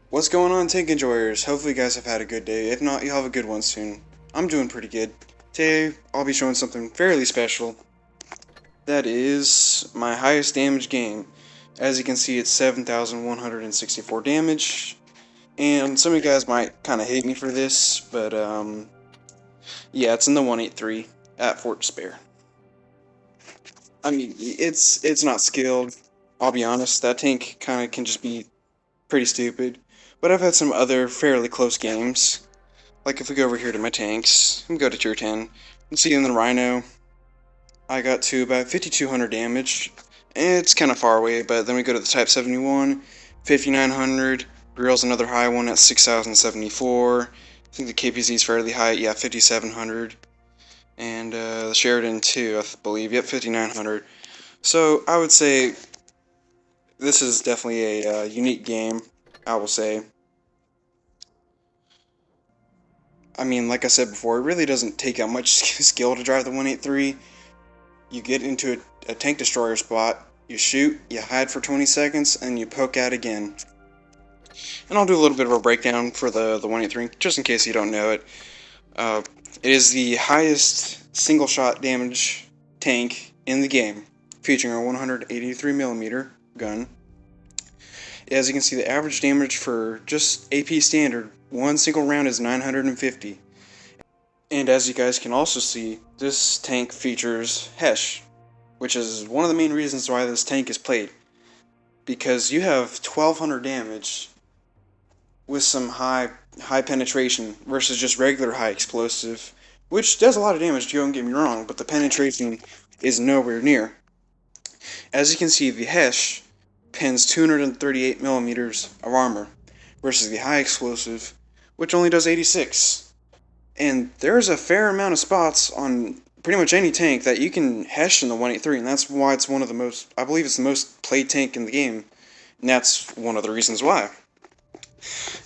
What's going on, tank enjoyers? Hopefully you guys have had a good day. If not, you'll have a good one soon. I'm doing pretty good. Today, I'll be showing something fairly special. That is my highest damage game. As you can see, it's 7,164 damage. And some of you guys might kind of hate me for this, but yeah, it's in the 183 at Fort Despair. I mean, it's not skilled. I'll be honest, that tank kind of can just be pretty stupid. But I've had some other fairly close games. Like if we go over here to my tanks, and go to tier 10, you can see in the Rhino, I got to about 5,200 damage. It's kind of far away, but then we go to the Type 71, 5,900. Grill's another high one at 6,074. I think the KPZ is fairly high, yeah, 5,700. And the Sheridan too, I believe, yep, 5,900. So I would say this is definitely a unique game, I will say. I mean, like I said before, it really doesn't take out much skill to drive the 183. You get into a tank destroyer spot, you shoot, you hide for 20 seconds, and you poke out again. And I'll do a little bit of a breakdown for the 183, just in case you don't know it. It is the highest single shot damage tank in the game, featuring a 183mm gun. As you can see, the average damage for just AP standard, one single round is 950. And as you guys can also see, this tank features Hesh, which is one of the main reasons why this tank is played. Because you have 1200 damage with some high penetration versus just regular high explosive, which does a lot of damage, don't get me wrong, but the penetration is nowhere near. As you can see, the Hesh pins 238mm of armor versus the high explosive, which only does 86. And there's a fair amount of spots on pretty much any tank that you can Hesh in the 183, and that's why it's one of the most, I believe it's the most played tank in the game, and that's one of the reasons why.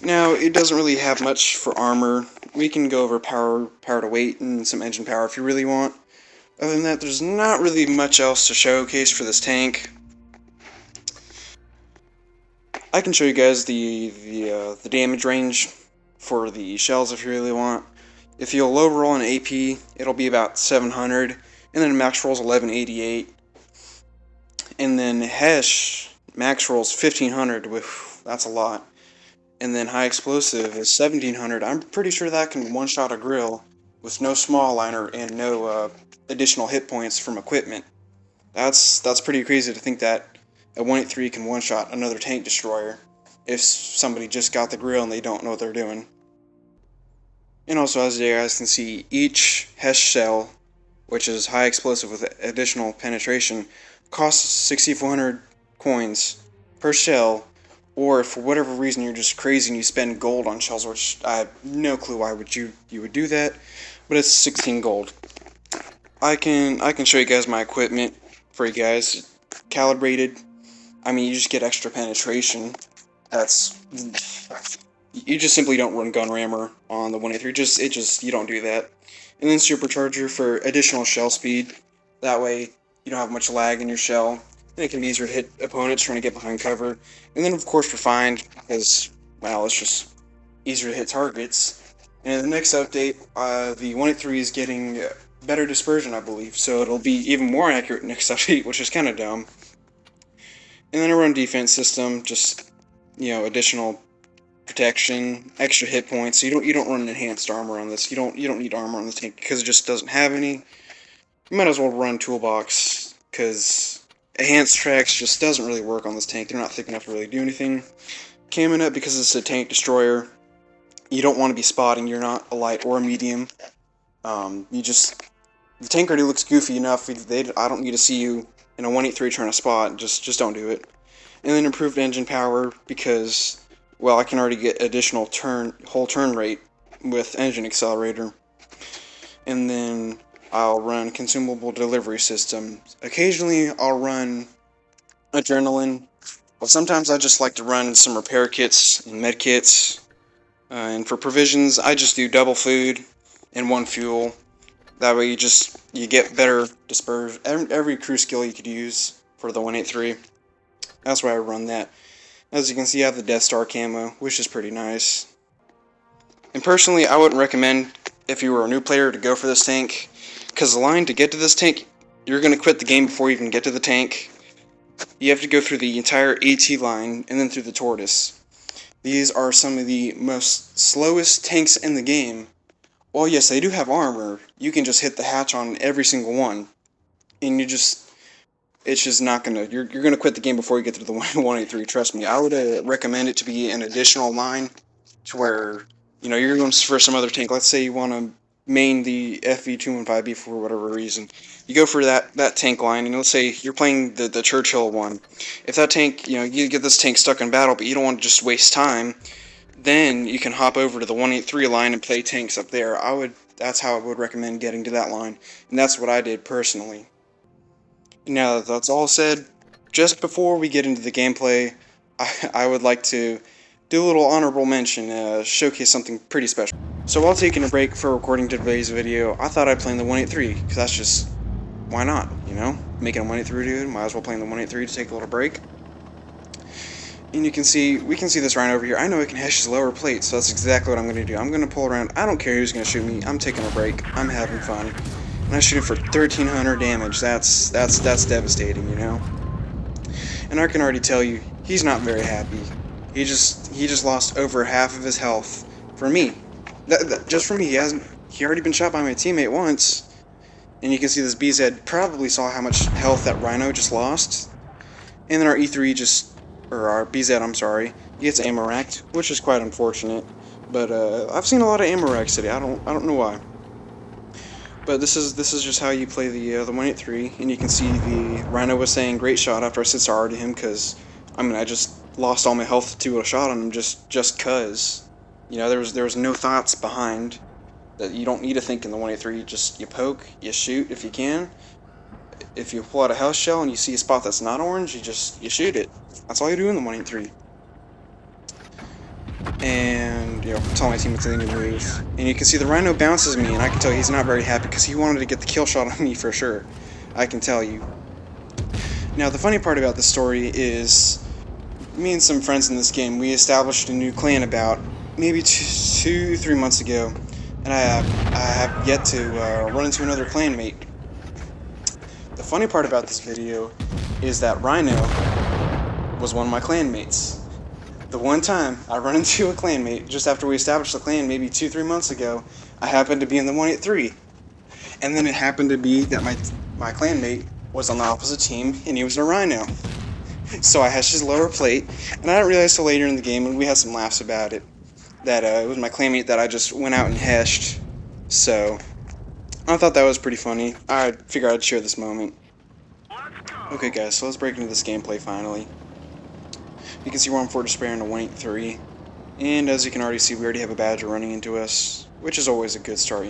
Now, it doesn't really have much for armor. We can go over power to weight, and some engine power if you really want. Other than that, there's not really much else to showcase for this tank. I can show you guys the damage range for the shells if you really want. If you'll low roll an AP, it'll be about 700, and then max roll's 1188. And then Hesh, max roll's 1500, that's a lot. And then high explosive is 1700. I'm pretty sure that can one-shot a grill with no small liner and no additional hit points from equipment. That's pretty crazy to think that a 183 can one-shot another tank destroyer if somebody just got the grill and they don't know what they're doing. And also, as you guys can see, each Hesh shell, which is high explosive with additional penetration, costs 6,400 coins per shell. Or if for whatever reason you're just crazy and you spend gold on shells, which I have no clue why you would do that, but it's 16 gold. I can show you guys my equipment for you guys. Calibrated. I mean, you just get extra penetration. You just simply don't run gun rammer on the 183. You don't do that. And then supercharger for additional shell speed. That way you don't have much lag in your shell. And it can be easier to hit opponents trying to get behind cover. And then of course refined, because, well, it's just easier to hit targets. And in the next update, the 183 is getting better dispersion, I believe. So it'll be even more accurate next update, which is kind of dumb. And then I run defense system, just, additional protection, extra hit points. So you don't run enhanced armor on this. You don't need armor on the tank because it just doesn't have any. You might as well run toolbox because enhanced tracks just doesn't really work on this tank. They're not thick enough to really do anything. Camming up because it's a tank destroyer. You don't want to be spotting. You're not a light or a medium. The tank already looks goofy enough. I don't need to see you in a 183 trying to spot. Just don't do it. And then improved engine power because, well, I can already get additional whole turn rate with engine accelerator. And then I'll run consumable delivery system. Occasionally I'll run adrenaline, but sometimes I just like to run some repair kits and med kits. And for provisions, I just do double food and one fuel. That way you get better dispersion. Every crew skill you could use for the 183. That's why I run that. As you can see, I have the Death Star camo, which is pretty nice. And personally, I wouldn't recommend, if you were a new player, to go for this tank, because the line to get to this tank, you're going to quit the game before you can get to the tank. You have to go through the entire AT line, and then through the Tortoise. These are some of the most slowest tanks in the game. Well, yes, they do have armor. You can just hit the hatch on every single one, and it's just not gonna. You're gonna quit the game before you get to the 183. Trust me. I would recommend it to be an additional line, to where you're going for some other tank. Let's say you want to main the fv215b for whatever reason. You go for that tank line, and let's say you're playing the Churchill one. If that tank, you get this tank stuck in battle, but you don't want to just waste time, then you can hop over to the 183 line and play tanks up there. That's how I would recommend getting to that line, and that's what I did personally. Now that that's all said, just before we get into the gameplay, I would like to do a little honorable mention, showcase something pretty special. So while taking a break for recording today's video, I thought I'd play in the 183, because that's just, why not, Making a 183 dude, might as well play in the 183 to take a little break. And we can see this Rhino over here. I know it can hash his lower plate, so that's exactly what I'm going to do. I'm going to pull around. I don't care who's going to shoot me. I'm taking a break. I'm having fun. And I shoot him for 1,300 damage. That's devastating, And I can already tell you, he's not very happy. He just lost over half of his health for me. Just for me. He already been shot by my teammate once. And you can see this BZ probably saw how much health that Rhino just lost. And then our E3 or our BZ, I'm sorry, he gets ammo racked, which is quite unfortunate. But I've seen a lot of ammo racks today. I don't know why. But this is just how you play the 183, and you can see the Rhino was saying great shot after I said sorry to him, because I just lost all my health to a shot on him just cause. There was no thoughts behind that. You don't need to think in the 183. You poke, you shoot if you can. If you pull out a health shell and you see a spot that's not orange, you shoot it. That's all you do in the 183. And tell my teammates they need to move. And you can see the Rhino bounces me, and I can tell he's not very happy because he wanted to get the kill shot on me for sure. I can tell you. Now the funny part about this story is, me and some friends in this game, we established a new clan about maybe 2-3 months ago, and I have yet to run into another clanmate. The funny part about this video is that Rhino was one of my clanmates. The one time I run into a clanmate just after we established the clan maybe 2-3 months ago, I happened to be in the 183. And then it happened to be that my clanmate was on the opposite team, and he was a Rhino. So I hashed his lower plate, and I didn't realize till later in the game, and we had some laughs about it, that it was my clanmate that I just went out and hashed. So I thought that was pretty funny. I figured I'd share this moment. Okay guys, so let's break into this gameplay finally. You can see we're on Fortress Bear in the 183, and as you can already see, we already have a badger running into us, which is always a good start,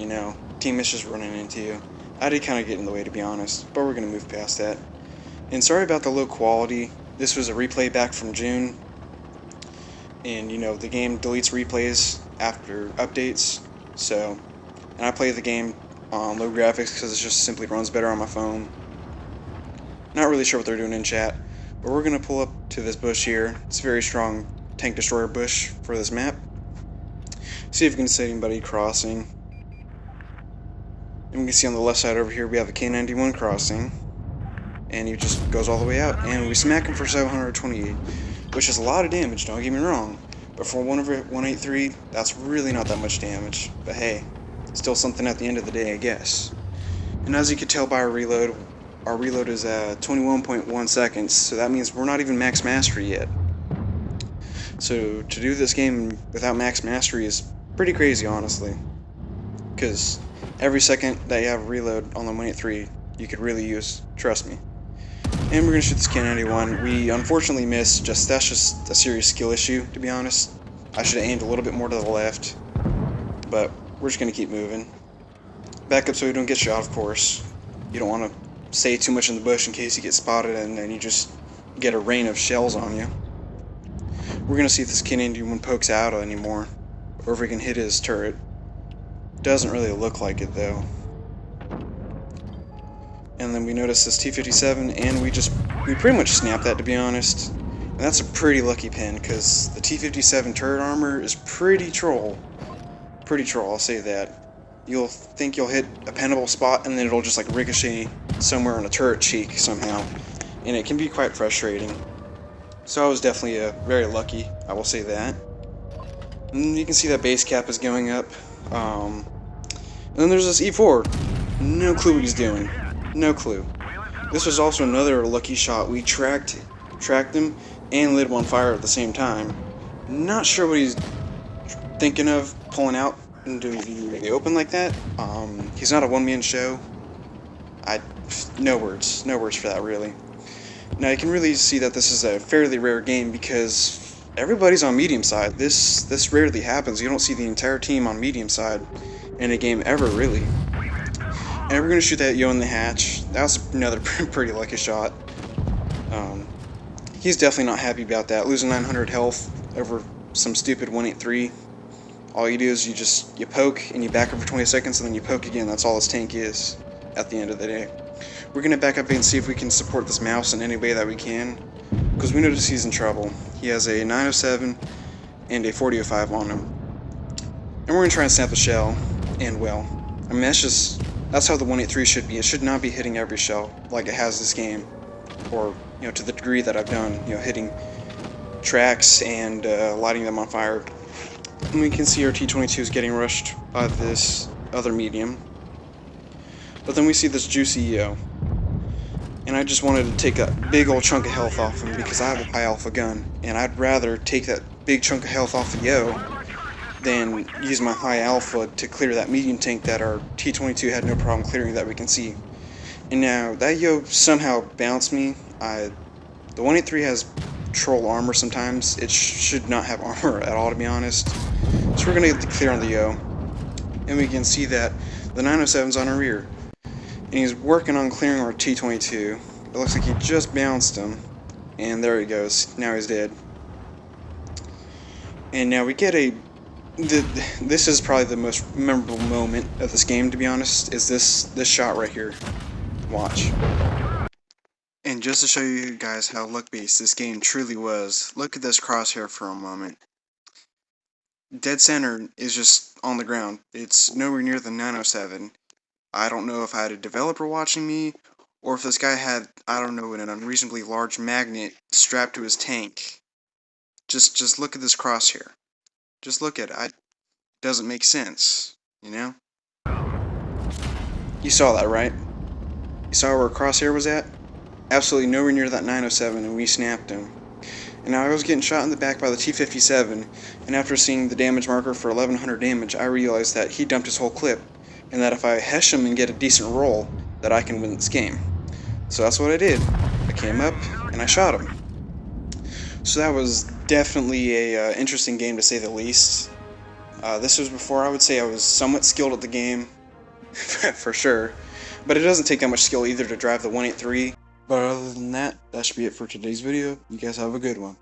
Team is just running into you. I did kind of get in the way, to be honest, but we're going to move past that. And sorry about the low quality. This was a replay back from June, and the game deletes replays after updates, and I play the game on low graphics because it just simply runs better on my phone. Not really sure what they're doing in chat, but we're going to pull up to this bush here. It's a very strong tank destroyer bush for this map. See if we can see anybody crossing. And we can see on the left side over here we have a K91 crossing, and he just goes all the way out, and we smack him for 728, which is a lot of damage, don't get me wrong, but for 183, that's really not that much damage. But hey, still something at the end of the day, I guess. And as you can tell by our reload is 21.1 seconds, so that means we're not even max mastery yet. So to do this game without max mastery is pretty crazy, honestly, because every second that you have a reload on the 183 you could really use, trust me. And we're gonna shoot this K91. We unfortunately missed. That's just a serious skill issue, to be honest. I should have aimed a little bit more to the left, but we're just gonna keep moving. Back up so we don't get shot, of course. You don't want to stay too much in the bush in case you get spotted and then you just get a rain of shells on you. We're gonna see if this K91 pokes out anymore, or if we can hit his turret. Doesn't really look like it though. And then we notice this T-57, and we pretty much snapped that, to be honest. And And that's a pretty lucky pin, because the T-57 turret armor is pretty troll. Pretty troll, I'll say that. You'll think you'll hit a pinnable spot, and then it'll just like ricochet somewhere on a turret cheek somehow. And it can be quite frustrating. So I was definitely very lucky, I will say that. And you can see that base cap is going up. And then there's this E4. No clue what he's doing. No clue. This was also another lucky shot. We tracked him and lit him on fire at the same time. Not sure what he's thinking of pulling out into the open like that. He's not a one-man show. No words for that really. Now you can really see that this is a fairly rare game because everybody's on medium side. This rarely happens. You don't see the entire team on medium side in a game ever really. And we're gonna shoot that yo in the hatch. That was another pretty lucky shot. He's definitely not happy about that, losing 900 health over some stupid 183. All you do is you poke and you back up for 20 seconds and then you poke again. That's all his tank is at the end of the day. We're gonna back up and see if we can support this mouse in any way that we can, because we notice he's in trouble. He has a 907 and a 4005 on him, and we're gonna try and snap the shell. And well, I mean that's how the 183 should be. It should not be hitting every shell like it has this game, or to the degree that I've done, hitting tracks and lighting them on fire. And we can see our T-22 is getting rushed by this other medium. But then we see this juicy yo. And I just wanted to take a big old chunk of health off him because I have a high alpha gun. And I'd rather take that big chunk of health off the yo than use my high alpha to clear that medium tank that our T-22 had no problem clearing that we can see. And now, that yo somehow bounced me. The 183 has troll armor sometimes. It should not have armor at all, to be honest. So we're going to get the clear on the yo. And we can see that the 907's on our rear. And he's working on clearing our T-22. It looks like he just bounced him. And there he goes. Now he's dead. And now we get this is probably the most memorable moment of this game, to be honest, is this shot right here. Watch. And just to show you guys how luck-based this game truly was, look at this crosshair for a moment. Dead center is just on the ground. It's nowhere near the 907. I don't know if I had a developer watching me, or if this guy had, I don't know, an unreasonably large magnet strapped to his tank. Just look at this crosshair. Just look at it. It doesn't make sense, You saw that, right? You saw where crosshair was at? Absolutely nowhere near that 907, and we snapped him. And now I was getting shot in the back by the T-57, and after seeing the damage marker for 1100 damage, I realized that he dumped his whole clip, and that if I hesh him and get a decent roll, that I can win this game. So that's what I did. I came up, and I shot him. So that was definitely a interesting game, to say the least. This was before I would say I was somewhat skilled at the game, for sure. But it doesn't take that much skill either to drive the 183. But other than that, that should be it for today's video. You guys have a good one.